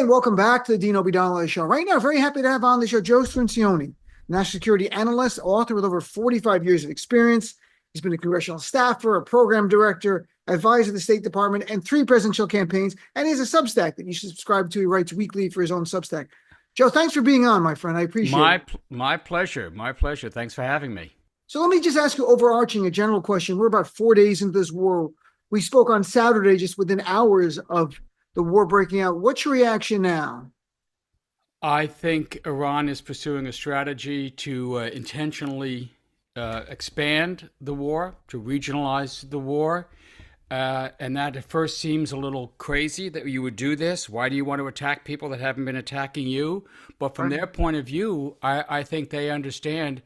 And welcome back to the Dean Obeidallah Show. Right now, very happy to have on the show Joe Cirincione, national security analyst, author with over 45 years of experience. He's been a congressional staffer, a program director, advisor to the State Department, and 3 presidential campaigns. And he has a Substack that you should subscribe to. He writes weekly for his own Substack. Joe, thanks for being on, my friend. I appreciate it. My pleasure. My pleasure. Thanks for having me. So let me just ask you overarching a general question. We're about 4 days into this war. We spoke on Saturday, just within hours of the war breaking out. What's your reaction now? I think Iran is pursuing a strategy to intentionally expand the war, to regionalize the war. And that at first seems a little crazy that you would do this. Why do you want to attack people that haven't been attacking you? But from their point of view, I think they understand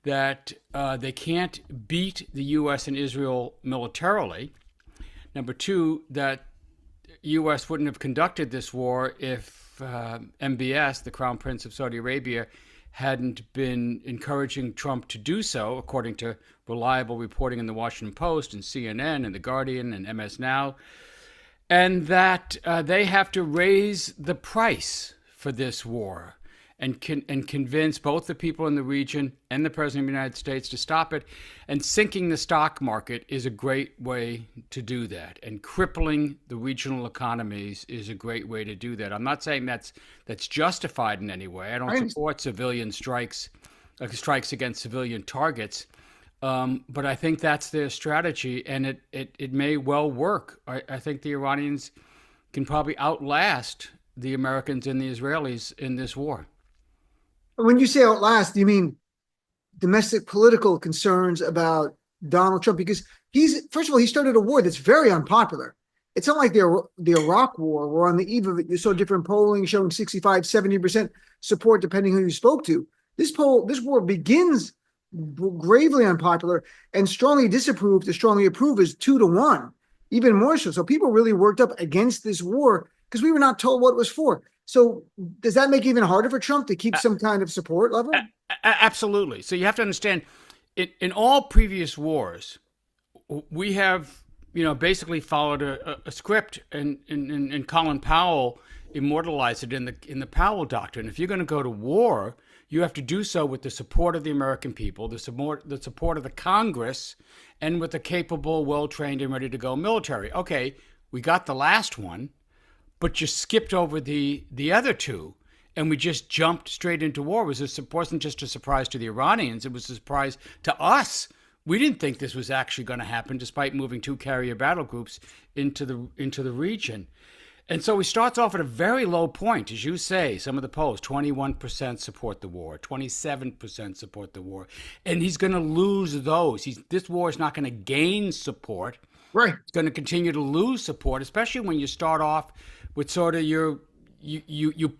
that they can't beat the U.S. and Israel militarily. Number two, that U.S. wouldn't have conducted this war if MBS, the Crown Prince of Saudi Arabia, hadn't been encouraging Trump to do so, according to reliable reporting in the Washington Post and CNN and The Guardian and MS Now, and that they have to raise the price for this war and convince both the people in the region and the President of the United States to stop it. And sinking the stock market is a great way to do that. And crippling the regional economies is a great way to do that. I'm not saying that's justified in any way. I don't support civilian strikes against civilian targets. But I think that's their strategy, and it may well work. I think the Iranians can probably outlast the Americans and the Israelis in this war. When you say outlast, do you mean domestic political concerns about Donald Trump? Because first of all, he started a war that's very unpopular. It's not like the Iraq war. We're on the eve of it. You saw different polling showing 65, 70% support, depending who you spoke to. This war begins gravely unpopular and strongly disapproved to strongly approve is 2-1, even more so. So people really worked up against this war because we were not told what it was for. So does that make it even harder for Trump to keep some kind of support level? Absolutely. So you have to understand, in all previous wars, we have basically followed a script, and Colin Powell immortalized it in the Powell Doctrine. If you're going to go to war, you have to do so with the support of the American people, the support of the Congress, and with a capable, well-trained, and ready-to-go military. Okay, we got the last one, but you skipped over the other two, and we just jumped straight into war. It wasn't just a surprise to the Iranians, it was a surprise to us. We didn't think this was actually going to happen, despite moving 2 carrier battle groups into the region. And so he starts off at a very low point. As you say, some of the polls, 21% support the war, 27% support the war. And he's going to lose those. This war is not going to gain support. Right. It's going to continue to lose support, especially when you start off with sort of you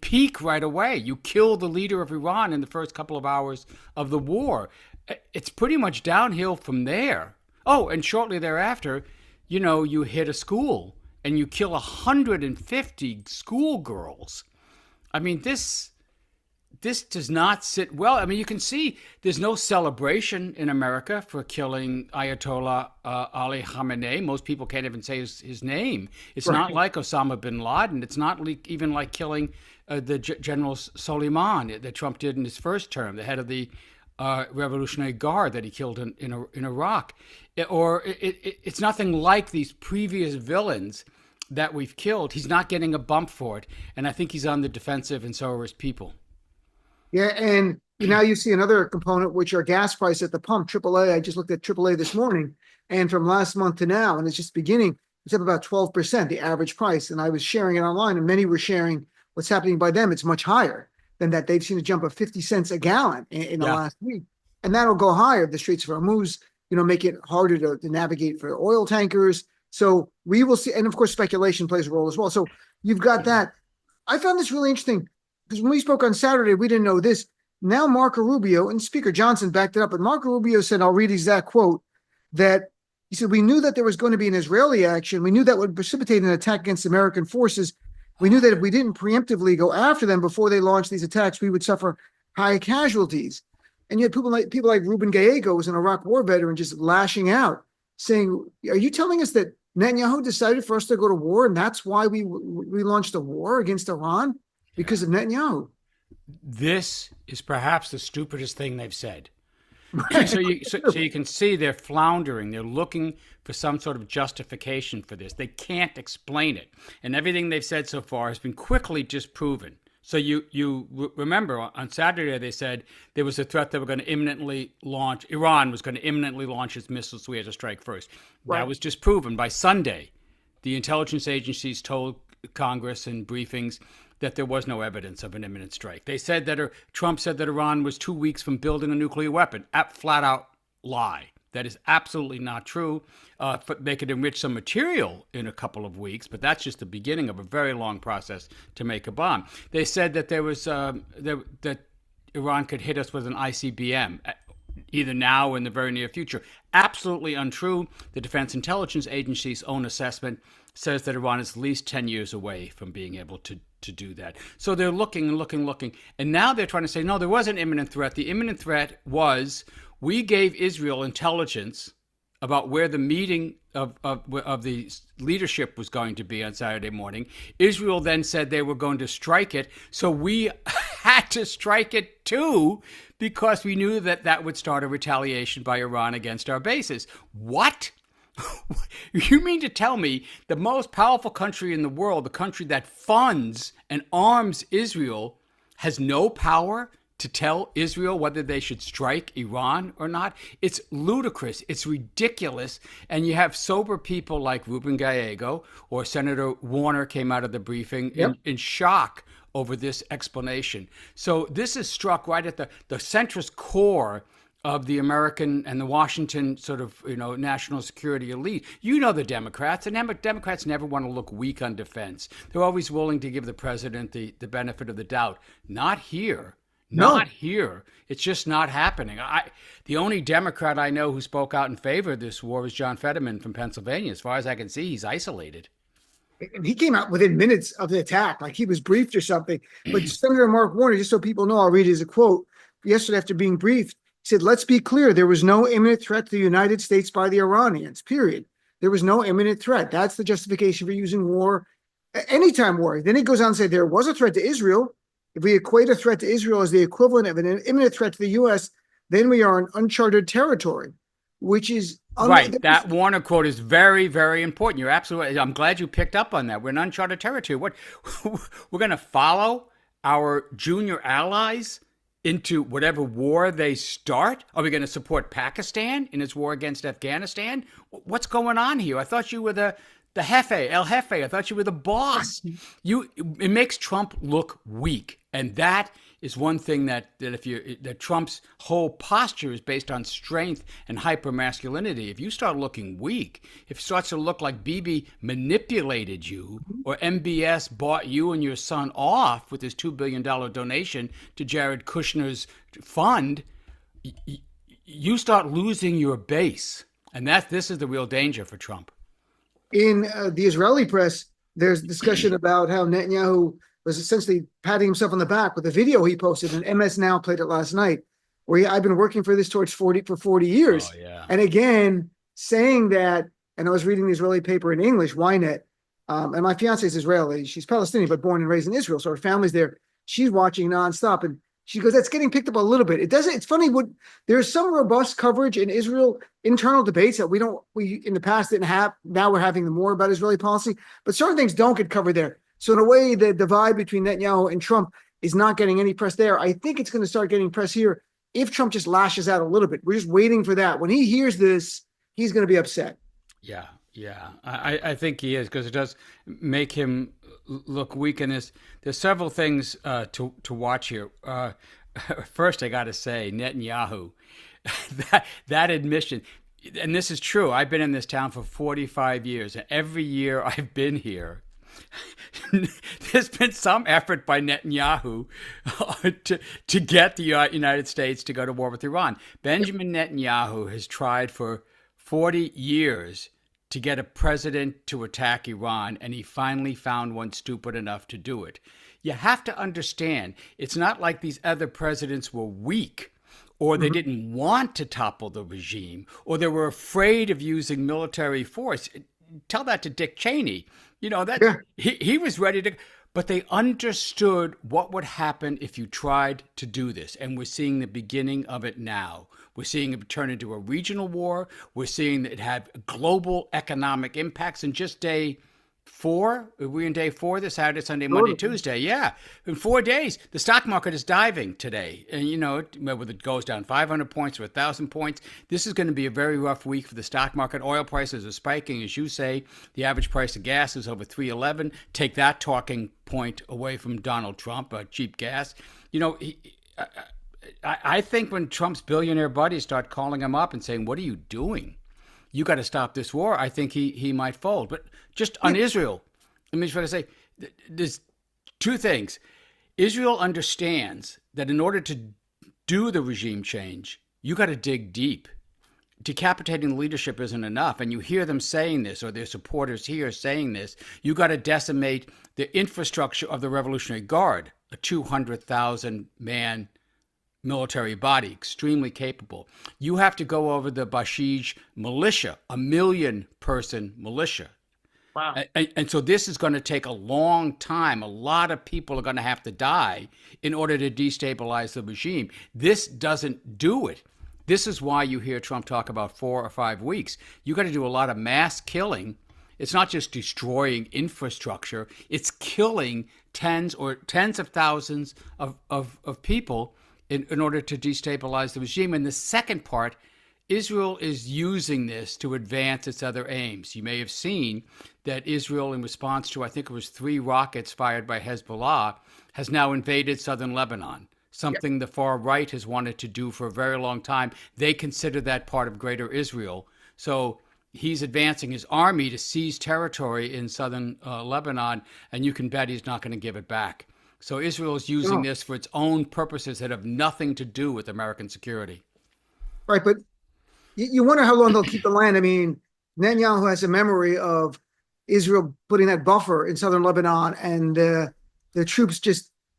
peak right away. You kill the leader of Iran in the first couple of hours of the war. It's pretty much downhill from there. Oh, and shortly thereafter, you hit a school and you kill 150 schoolgirls. I mean, this does not sit well. I mean, you can see there's no celebration in America for killing Ayatollah Ali Khamenei. Most people can't even say his name. It's not like Osama bin Laden. It's not even like killing the General Soleiman that Trump did in his first term, the head of the Revolutionary Guard that he killed in Iraq. It's nothing like these previous villains that we've killed. He's not getting a bump for it. And I think he's on the defensive, and so are his people. Yeah, and now you see another component, which are gas price at the pump. AAA, I just looked at AAA this morning, and from last month to now, and it's just beginning, it's up about 12%, the average price. And I was sharing it online, and many were sharing what's happening by them. It's much higher than that. They've seen a jump of 50 cents a gallon in the last week. And that'll go higher. The Straits of Hormuz, make it harder to navigate for oil tankers. So we will see. And of course, speculation plays a role as well. So you've got that. I found this really interesting because when we spoke on Saturday, we didn't know this. Now Marco Rubio and Speaker Johnson backed it up, but Marco Rubio said, I'll read the exact quote, that he said, we knew that there was going to be an Israeli action. We knew that would precipitate an attack against American forces. We knew that if we didn't preemptively go after them before they launched these attacks, we would suffer high casualties. And yet people like Ruben Gallego was an Iraq war veteran just lashing out, saying, are you telling us that Netanyahu decided for us to go to war, and that's why we launched a war against Iran because of Netanyahu. This is perhaps the stupidest thing they've said. Right. So you can see they're floundering. They're looking for some sort of justification for this. They can't explain it, and everything they've said so far has been quickly disproven. So you remember on Saturday they said there was a threat that Iran was going to imminently launch its missiles, so we had to strike first. Right. That was disproven. By Sunday, the intelligence agencies told Congress in briefings that there was no evidence of an imminent strike. They said that Trump said that Iran was 2 weeks from building a nuclear weapon. Flat out lie. That is absolutely not true. They could enrich some material in a couple of weeks, but that's just the beginning of a very long process to make a bomb. They said that there was that Iran could hit us with an ICBM, either now or in the very near future. Absolutely untrue. The Defense Intelligence Agency's own assessment says that Iran is at least 10 years away from being able to do that. So they're looking and looking. And now they're trying to say, no, there was an imminent threat. The imminent threat was we gave Israel intelligence about where the meeting of the leadership was going to be on Saturday morning. Israel then said they were going to strike it. So we had to strike it too, because we knew that that would start a retaliation by Iran against our bases. What? You mean to tell me the most powerful country in the world, the country that funds and arms Israel, has no power to tell Israel whether they should strike Iran or not? It's ludicrous. It's ridiculous. And you have sober people like Ruben Gallego or Senator Warner came out of the briefing in shock over this explanation. So this is struck right at the centrist core of the American and the Washington sort of, national security elite. The Democrats, and Democrats never want to look weak on defense. They're always willing to give the president the benefit of the doubt. Not here. Not here. It's just not happening. The only Democrat I know who spoke out in favor of this war was John Fetterman from Pennsylvania. As far as I can see, he's isolated. And he came out within minutes of the attack, like he was briefed or something. But Senator Mark Warner, just so people know, I'll read his quote. Yesterday after being briefed, he said, "Let's be clear, there was no imminent threat to the United States by the Iranians, period. There was no imminent threat. That's the justification for using war, anytime war." Then he goes on to say there was a threat to Israel. If we equate a threat to Israel as the equivalent of an imminent threat to the U.S., then we are in uncharted territory, which is... Right. That Warner quote is very, very important. You're absolutely right. I'm glad you picked up on that. We're in uncharted territory. What we're going to follow our junior allies into whatever war they start? Are we going to support Pakistan in its war against Afghanistan? What's going on here? I thought you were the Jefe, El Jefe. I thought you were the boss. It makes Trump look weak. And that is one thing that Trump's whole posture is based on strength and hypermasculinity. If you start looking weak, if it starts to look like Bibi manipulated you or MBS bought you and your son off with his $2 billion donation to Jared Kushner's fund, you start losing your base. And this is the real danger for Trump. In the Israeli press, there's discussion about how Netanyahu was essentially patting himself on the back with a video he posted, and MS Now played it last night, where I've been working for this torch for 40 years. Oh, yeah. And again, saying that, and I was reading the Israeli paper in English, Ynet, and my fiance is Israeli. She's Palestinian, but born and raised in Israel. So her family's there. She's watching nonstop. And she goes, that's getting picked up a little bit. It's funny, there's some robust coverage in Israel, internal debates that we in the past didn't have. Now we're having more about Israeli policy, but certain things don't get covered there. So in a way, the divide between Netanyahu and Trump is not getting any press there. I think it's going to start getting press here if Trump just lashes out a little bit. We're just waiting for that. When he hears this, he's going to be upset. Yeah. I think he is, because it does make him look weak. And there's several things to watch here. First, I got to say, Netanyahu, that admission, and this is true. I've been in this town for 45 years, and every year I've been here, there's been some effort by Netanyahu to get the United States to go to war with Iran. Benjamin Netanyahu has tried for 40 years to get a president to attack Iran, and he finally found one stupid enough to do it. You have to understand, it's not like these other presidents were weak, or they didn't want to topple the regime, or they were afraid of using military force. tell that to Dick Cheney. That Yeah. he was ready to, but they understood what would happen if you tried to do this. And we're seeing the beginning of it now. We're seeing it turn into a regional war. We're seeing it have global economic impacts in just day 4. Are we in day 4 this Saturday, Sunday, Monday, Tuesday? Yeah. In 4 days, the stock market is diving today. And, whether it goes down 500 points or 1,000 points, this is going to be a very rough week for the stock market. Oil prices are spiking, as you say. The average price of gas is over $3.11. Take that talking point away from Donald Trump, cheap gas. I think when Trump's billionaire buddies start calling him up and saying, what are you doing? You got to stop this war. I think he might fold. But just on Israel, let me try to say, there's 2 things. Israel understands that in order to do the regime change, you got to dig deep. Decapitating the leadership isn't enough. And you hear them saying this, or their supporters here saying this. You got to decimate the infrastructure of the Revolutionary Guard, a 200,000 man military body, extremely capable. You have to go over the Basij militia, a 1 million person militia. Wow. And so this is going to take a long time. A lot of people are going to have to die in order to destabilize the regime. This doesn't do it. This is why you hear Trump talk about 4 or 5 weeks. You got to do a lot of mass killing. It's not just destroying infrastructure. It's killing tens of thousands of people in order to destabilize the regime. And the second part, Israel is using this to advance its other aims. You may have seen that Israel, in response to, I think it was 3 rockets fired by Hezbollah, has now invaded southern Lebanon, something the far right has wanted to do for a very long time. They consider that part of Greater Israel. So he's advancing his army to seize territory in southern Lebanon, and you can bet he's not going to give it back. So Israel is using this for its own purposes that have nothing to do with American security. Right, but you wonder how long they'll keep the land. I mean, Netanyahu has a memory of Israel putting that buffer in southern Lebanon, and the troops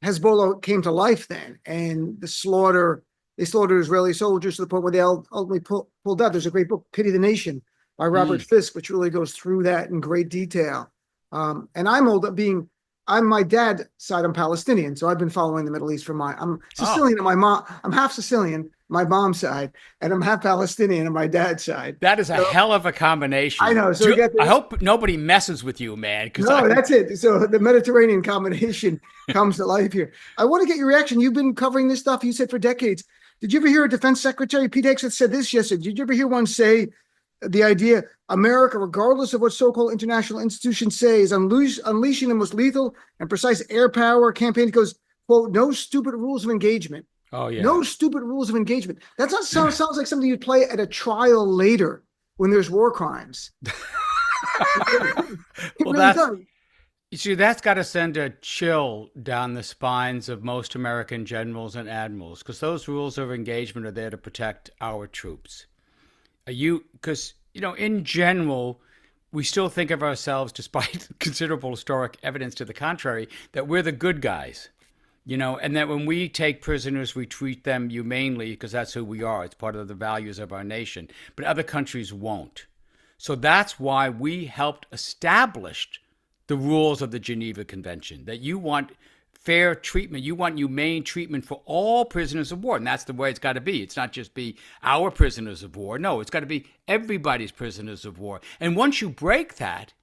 Hezbollah came to life then, and they slaughtered Israeli soldiers to the point where they ultimately pulled out. There's a great book, Pity the Nation, by Robert Fisk, which really goes through that in great detail. And I'm my dad's side, I'm Palestinian, so I've been following the Middle East I'm Sicilian on my mom. I'm half Sicilian, my mom's side, and I'm half Palestinian on my dad's side. That is a hell of a combination. I know. So I hope nobody messes with you, man. That's it. So the Mediterranean combination comes to life here. I want to get your reaction. You've been covering this stuff, you said, for decades. Did you ever hear a Defense Secretary, Pete Hegseth, said this yesterday? Did you ever hear one say the idea America, regardless of what so-called international institutions say, is unleashing the most lethal and precise air power campaign? It goes, quote, no stupid rules of engagement. Oh, yeah. No stupid rules of engagement. That sounds like something you'd play at a trial later when there's war crimes. You see, that's got to send a chill down the spines of most American generals and admirals, because those rules of engagement are there to protect our troops. Because in general, we still think of ourselves, despite considerable historic evidence to the contrary, that we're the good guys, and that when we take prisoners, we treat them humanely because that's who we are. It's part of the values of our nation. But other countries won't. So that's why we helped establish the rules of the Geneva Convention, that you want fair treatment. You want humane treatment for all prisoners of war. And that's the way it's got to be. It's not just be our prisoners of war. No, it's got to be everybody's prisoners of war. And once you break that,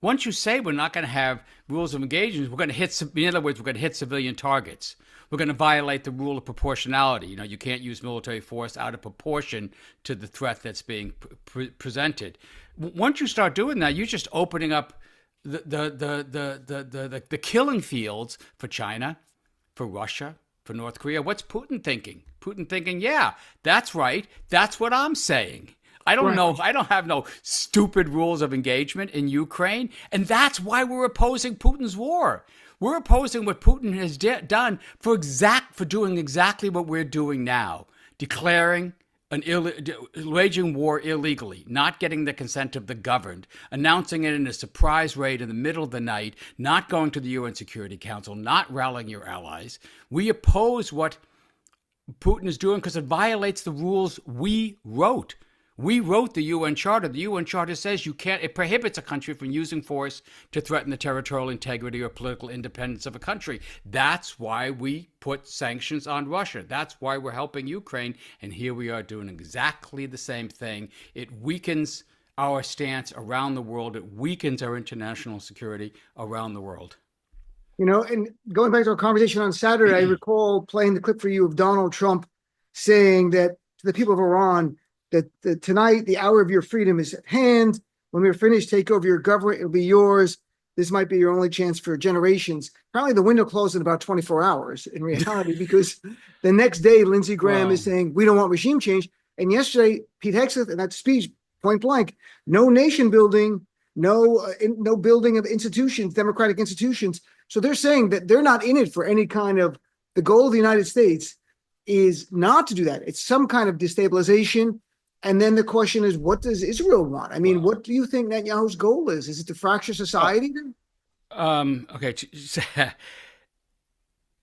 once you say we're not going to have rules of engagement, we're going to hit, in other words, we're going to hit civilian targets. We're going to violate the rule of proportionality. You can't use military force out of proportion to the threat that's being presented. Once you start doing that, you're just opening up the killing fields for China, for Russia, for North Korea. What's Putin thinking? Putin thinking, yeah, that's right. That's what I'm saying. I don't know. I don't have no stupid rules of engagement in Ukraine. And that's why we're opposing Putin's war. We're opposing what Putin has done for doing exactly what we're doing now, declaring waging war illegally, not getting the consent of the governed, announcing it in a surprise raid in the middle of the night, not going to the UN Security Council, not rallying your allies. We oppose what Putin is doing because it violates the rules we wrote. We wrote the UN Charter. The UN Charter says it prohibits a country from using force to threaten the territorial integrity or political independence of a country. That's why we put sanctions on Russia. That's why we're helping Ukraine. And here we are doing exactly the same thing. It weakens our stance around the world. It weakens our international security around the world. And going back to our conversation on Saturday, I recall playing the clip for you of Donald Trump saying that to the people of Iran, that tonight, the hour of your freedom is at hand. When we're finished, take over your government. It'll be yours. This might be your only chance for generations. Apparently, the window closed in about 24 hours in reality, because the next day, Lindsey Graham is saying, we don't want regime change. And yesterday, Pete Hegseth, in that speech, point blank, no nation building, no building of institutions, democratic institutions. So they're saying that they're not in it for any kind of, the goal of the United States is not to do that. It's some kind of destabilization. And then the question is, what does Israel want? I mean, what do you think Netanyahu's goal is? Is it to fracture society? Okay.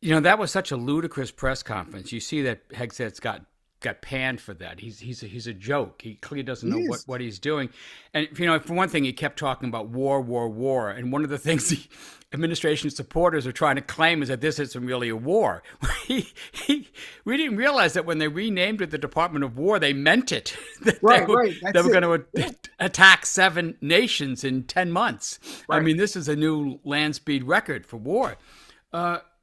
That was such a ludicrous press conference. You see that Hegseth's got panned for that. He's a joke. He clearly doesn't know what he's doing. And for one thing, he kept talking about war. And one of the things the administration supporters are trying to claim is that this isn't really a war. We didn't realize that when they renamed it the Department of War, they meant it. They were going to attack 7 nations in 10 months. Right. I mean, this is a new land speed record for war.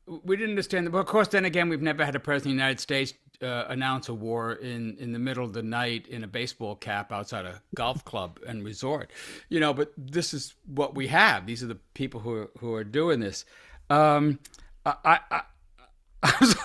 We didn't understand that. But of course, then again, we've never had a president of the United States announce a war in the middle of the night in a baseball cap outside a golf club and resort. But this is what we have. These are the people who are doing this. I'm sorry,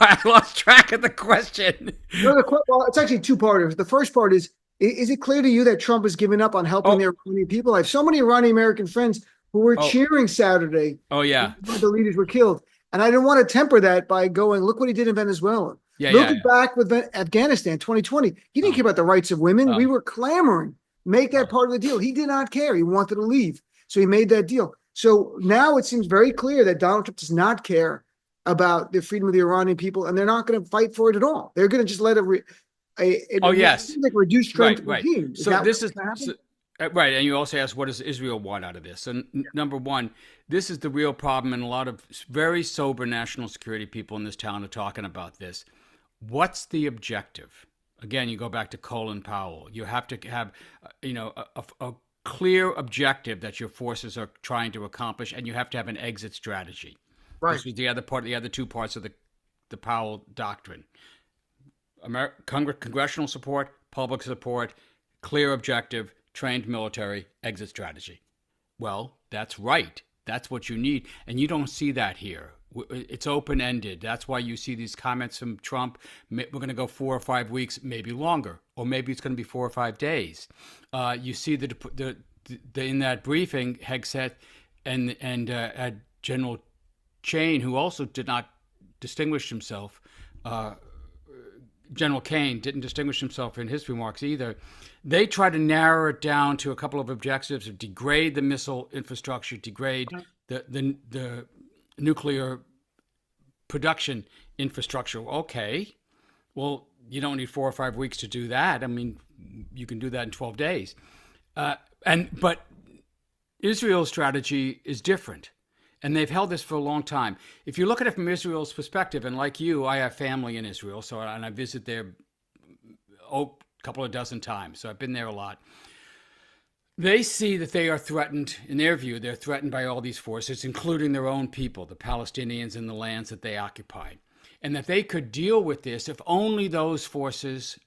I lost track of the question. Well, it's actually 2 parters. The first part is it clear to you that Trump has given up on helping the Iranian people? I have so many Iranian American friends who were cheering Saturday. Oh, yeah. When the leaders were killed. And I didn't want to temper that by going, look what he did in Venezuela. Look back with Afghanistan, 2020. He didn't care about the rights of women. We were clamoring, make that part of the deal. He did not care. He wanted to leave. So he made that deal. So now it seems very clear that Donald Trump does not care about the freedom of the Iranian people, and they're not going to fight for it at all. They're going to just let reduced strength regime. So this is right. And you also asked, what does Israel want out of this? And number one, this is the real problem, and a lot of very sober national security people in this town are talking about this. What's the objective? Again, you go back to Colin Powell. You have to have, a clear objective that your forces are trying to accomplish, and you have to have an exit strategy. Right. This was the other 2 parts of the Powell doctrine. Congressional support, public support, clear objective, trained military, exit strategy. Well, that's right. That's what you need. And you don't see that here. It's open-ended. That's why you see these comments from Trump. We're going to go 4 or 5 weeks, maybe longer, or maybe it's going to be 4 or 5 days. You see the in that briefing, Hegseth and General Chain, who also did not distinguish himself. General Kane didn't distinguish himself in his remarks either. They try to narrow it down to a couple of objectives: of degrade the missile infrastructure, degrade the nuclear production infrastructure. Okay, well, you don't need 4 or 5 weeks to do that. I mean, you can do that in 12 days. But Israel's strategy is different, and they've held this for a long time. If you look at it from Israel's perspective, and like you, I have family in Israel, and I visit there a couple of dozen times, so I've been there a lot. They see that they are threatened, in their view, they're threatened by all these forces, including their own people, the Palestinians and the lands that they occupy. And that they could deal with this if only those forces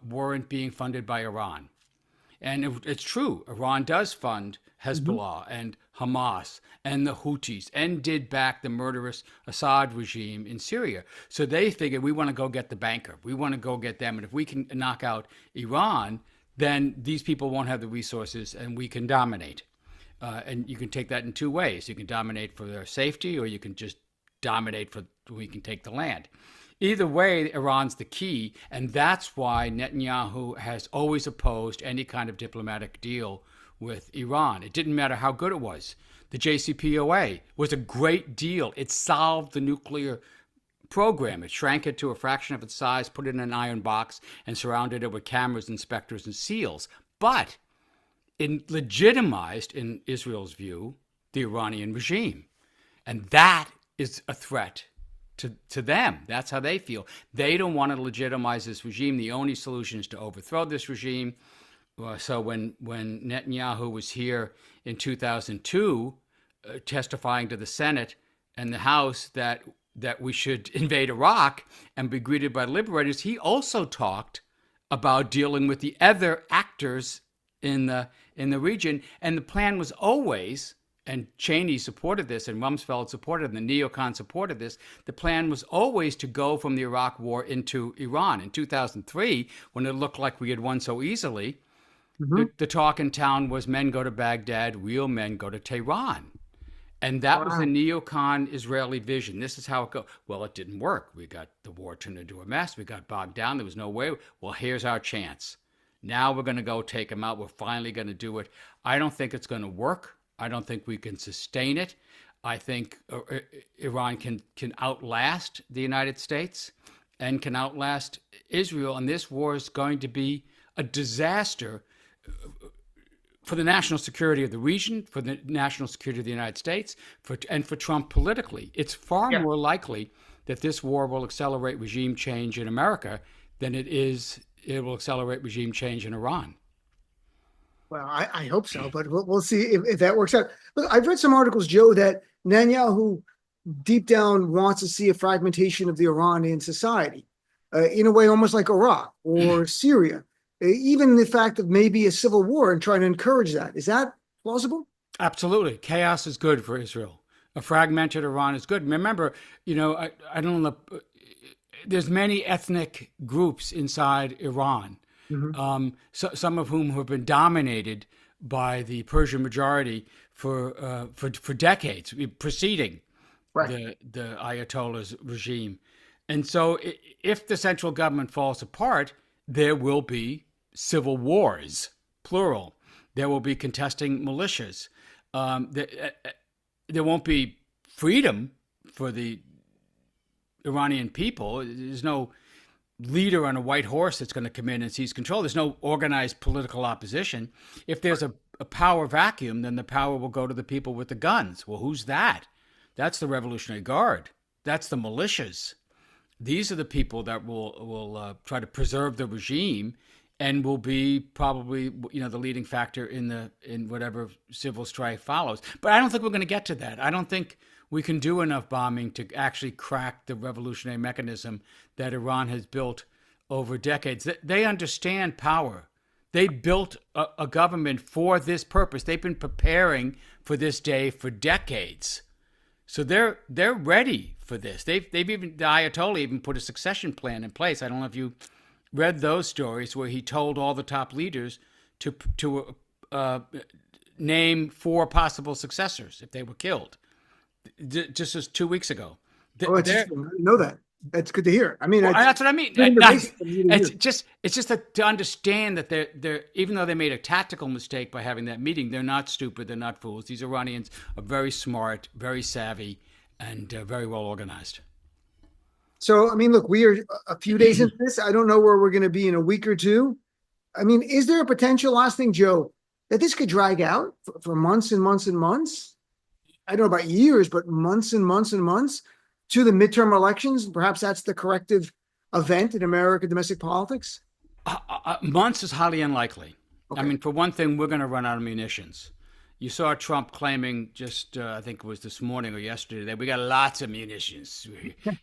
weren't being funded by Iran. And it's true, Iran does fund Hezbollah and Hamas and the Houthis, and did back the murderous Assad regime in Syria. So they figured, we want to go get the banker. We want to go get them. And if we can knock out Iran, then these people won't have the resources and we can dominate. And you can take that in 2 ways. You can dominate for their safety, or you can just dominate we can take the land. Either way, Iran's the key, and that's why Netanyahu has always opposed any kind of diplomatic deal with Iran. It didn't matter how good it was. The JCPOA was a great deal. It solved the nuclear program it, shrank it to a fraction of its size, put it in an iron box, and surrounded it with cameras, inspectors, and SEALs. But it legitimized, in Israel's view, the Iranian regime. And that is a threat to them. That's how they feel. They don't want to legitimize this regime. The only solution is to overthrow this regime. So when Netanyahu was here in 2002, testifying to the Senate and the House that we should invade Iraq and be greeted by liberators, he also talked about dealing with the other actors in the region. And the plan was always, and Cheney supported this, and Rumsfeld supported it, and the neocons supported this, the plan was always to go from the Iraq war into Iran. In 2003, when it looked like we had won so easily, the talk in town was men go to Baghdad, real men go to Tehran. And that was the neocon Israeli vision. This is how it goes. Well, it didn't work. We got the war turned into a mess. We got bogged down. There was no way. Well, here's our chance. Now we're going to go take them out. We're finally going to do it. I don't think it's going to work. I don't think we can sustain it. I think Iran can outlast the United States and can outlast Israel. And this war is going to be a disaster for the national security of the region, for the national security of the United States, and for Trump politically. It's far more likely that this war will accelerate regime change in America than it will accelerate regime change in Iran. Well, I hope so, but we'll see if that works out. Look, I've read some articles, Joe, that Netanyahu deep down wants to see a fragmentation of the Iranian society, in a way almost like Iraq or Syria. Even the fact of maybe a civil war and trying to encourage that. Is that plausible? Absolutely. Chaos is good for Israel. A fragmented Iran is good. Remember, I don't know, there's many ethnic groups inside Iran. So, some of whom have been dominated by the Persian majority for decades, preceding the Ayatollah's regime. And so if the central government falls apart, there will be civil wars, plural. There will be contesting militias. There won't be freedom for the Iranian people. There's no leader on a white horse that's going to come in and seize control. There's no organized political opposition. If there's a power vacuum, then the power will go to the people with the guns. Well, who's that? That's the Revolutionary Guard. That's the militias. These are the people that will try to preserve the regime and will be probably the leading factor in whatever civil strife follows. But I don't think we're going to get to that. I don't think we can do enough bombing to actually crack the revolutionary mechanism that Iran has built over decades. They understand power. They built a government for this purpose. They've been preparing for this day for decades. So they're ready for this. They've even, the Ayatollah even put a succession plan in place. I don't know if you read those stories where he told all the top leaders to name 4 possible successors if they were killed. Just as 2 weeks ago. I didn't know that. That's good to hear. I mean, that's what I mean. It's just that to understand that they're even though they made a tactical mistake by having that meeting, they're not stupid. They're not fools. These Iranians are very smart, very savvy, and very well organized. So, I mean, look, we are a few days into this. I don't know where we're going to be in a week or two. I mean, is there a potential, last thing, Joe, that this could drag out for months and months and months? I don't know about years, but months and months and months to the midterm elections. Perhaps that's the corrective event in American domestic politics. Months is highly unlikely. Okay. I mean, for one thing, we're going to run out of munitions. You saw Trump claiming just, I think it was this morning or yesterday, that we got lots of munitions.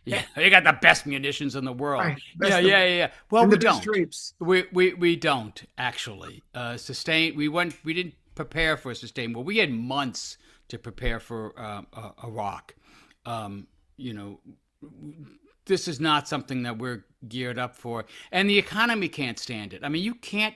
Yeah, we got the best munitions in the world. Right. Yeah. Well, we don't. Drapes. We don't actually sustain. We didn't prepare for a sustain. Well, we had months to prepare for Iraq. This is not something that we're geared up for, and the economy can't stand it. I mean, you can't.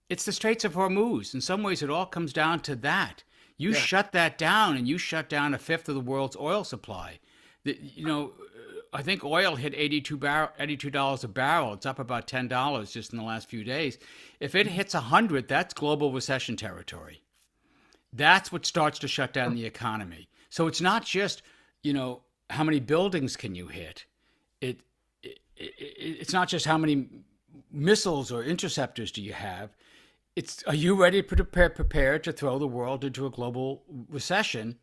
It's the Straits of Hormuz. In some ways, it all comes down to that. You shut that down, and you shut down 1/5 of the world's oil supply. I think oil hit $82 a barrel. It's up about $10 just in the last few days. If it hits 100, that's global recession territory. That's what starts to shut down the economy. So it's not just, how many buildings can you hit? it, it's not just how many missiles or interceptors do you have. It's, are you ready to prepare to throw the world into a global recession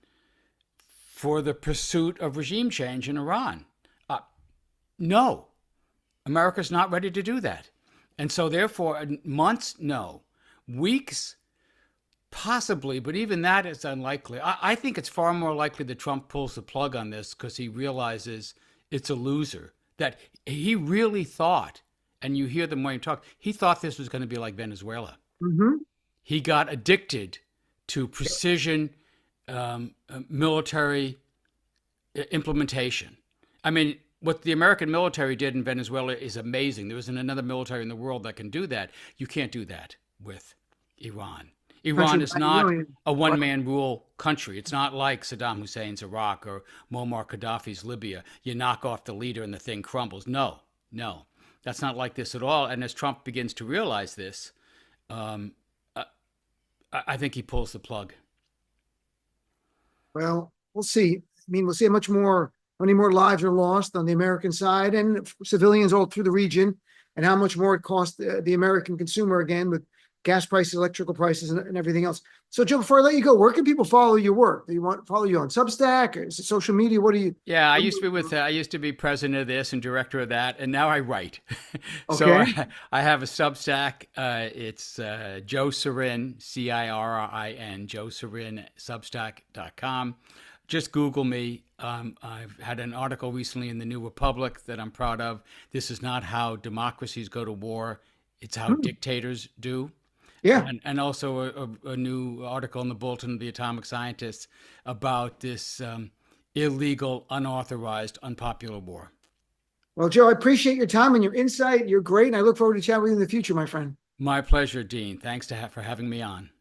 for the pursuit of regime change in Iran? No, America's not ready to do that. And so therefore, months, no. Weeks, possibly, but even that is unlikely. I think it's far more likely that Trump pulls the plug on this because he realizes it's a loser, that he really thought, and you hear them when you talk, he thought this was going to be like Venezuela. Mm-hmm. He got addicted to precision military implementation. I mean, what the American military did in Venezuela is amazing. There isn't another military in the world that can do that. You can't do that with Iran. Iran is not a one-man rule country. It's not like Saddam Hussein's Iraq or Muammar Gaddafi's Libya. You knock off the leader and the thing crumbles. No, that's not like this at all. And as Trump begins to realize this, I think he pulls the plug. Well, we'll see. I mean, we'll see how many more lives are lost on the American side and civilians all through the region, and how much more it costs the American consumer, again, with gas prices, electrical prices, and everything else. So, Joe, before I let you go, where can people follow your work? Do you want to follow you on Substack, or is it social media? What do you? Yeah, I used to be president of this and director of that, and now I write. So Okay. I have a Substack. It's Joe Cirin, Cirin, Joe Cirin, Substack.com. Just Google me. I've had an article recently in the New Republic that I'm proud of. This is not how democracies go to war. It's how dictators do. Yeah. And also a new article in the Bulletin of the Atomic Scientists about this illegal, unauthorized, unpopular war. Well, Joe, I appreciate your time and your insight. You're great, and I look forward to chatting with you in the future, my friend. My pleasure, Dean. Thanks for having me on.